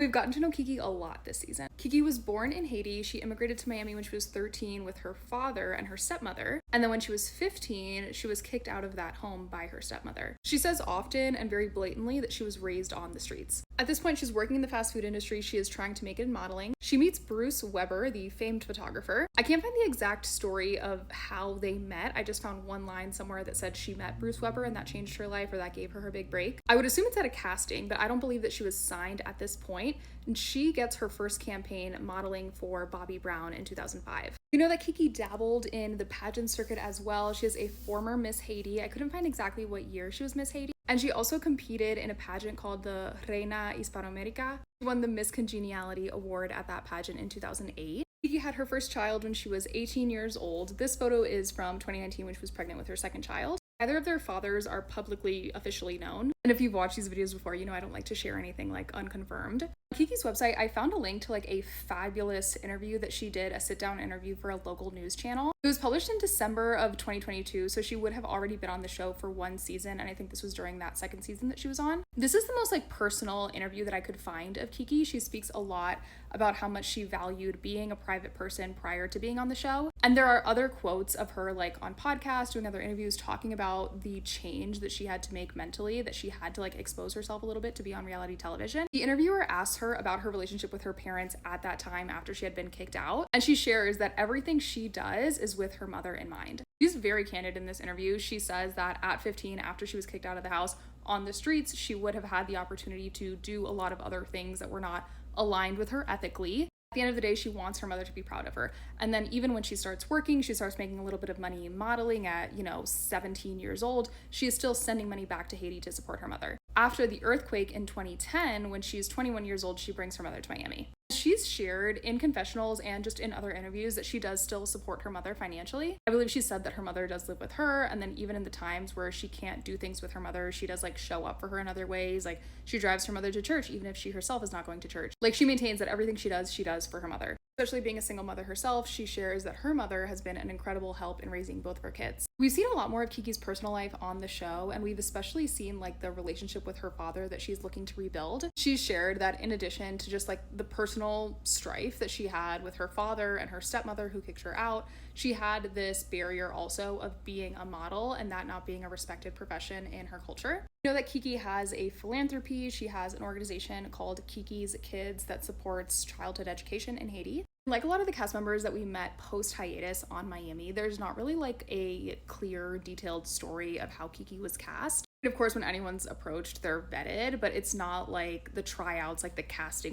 We've gotten to know Kiki a lot this season. Kiki was born in Haiti. She immigrated to Miami when she was 13 with her father and her stepmother. And then when she was 15, she was kicked out of that home by her stepmother. She says often and very blatantly that she was raised on the streets. At this point, she's working in the fast food industry. She is trying to make it in modeling. She meets Bruce Weber, the famed photographer. I can't find the exact story of how they met. I just found one line somewhere that said she met Bruce Weber and that changed her life, or that gave her big break. I would assume it's at a casting, but I don't believe that she was signed at this point. And she gets her first campaign modeling for Bobbi Brown in 2005. You know that Kiki dabbled in the pageant circuit as well. She is a former Miss Haiti. I couldn't find exactly what year she was Miss Haiti. And she also competed in a pageant called the Reina Hispanoamerica. She won the Miss Congeniality Award at that pageant in 2008. Kiki had her first child when she was 18 years old. This photo is from 2019 when she was pregnant with her second child. Neither of their fathers are publicly officially known. And if you've watched these videos before, you know I don't like to share anything like unconfirmed. On Kiki's website, I found a link to like a fabulous interview that she did, a sit-down interview for a local news channel. It was published in December of 2022, so she would have already been on the show for one season, and I think this was during that second season that she was on. This is the most like personal interview that I could find of Kiki. She speaks a lot about how much she valued being a private person prior to being on the show. And there are other quotes of her like on podcasts, doing other interviews, talking about the change that she had to make mentally, that she had to like expose herself a little bit to be on reality television. The interviewer asked her about her relationship with her parents at that time after she had been kicked out, and she shares that everything she does is with her mother in mind. She's very candid in this interview. She says that at 15, after she was kicked out of the house on the streets, she would have had the opportunity to do a lot of other things that were not aligned with her ethically. At the end of the day, she wants her mother to be proud of her. And then even when she starts working, she starts making a little bit of money modeling at, 17 years old, she is still sending money back to Haiti to support her mother. After the earthquake in 2010, when she's 21 years old, she brings her mother to Miami. She's shared in confessionals and just in other interviews that she does still support her mother financially. I believe she said that her mother does live with her, and then even in the times where she can't do things with her mother, she does like show up for her in other ways. Like she drives her mother to church even if she herself is not going to church. Like she maintains that everything she does for her mother. Especially being a single mother herself, she shares that her mother has been an incredible help in raising both of her kids. We've seen a lot more of Kiki's personal life on the show, and we've especially seen like the relationship with her father that she's looking to rebuild. She's shared that in addition to just like the personal strife that she had with her father and her stepmother who kicked her out, she had this barrier also of being a model and that not being a respected profession in her culture. You know that Kiki has a philanthropy. She has an organization called Kiki's Kids that supports childhood education in Haiti. Like a lot of the cast members that we met post hiatus on Miami, there's not really like a clear, detailed story of how Kiki was cast. Of course, when anyone's approached, they're vetted, but it's not like the tryouts, like the casting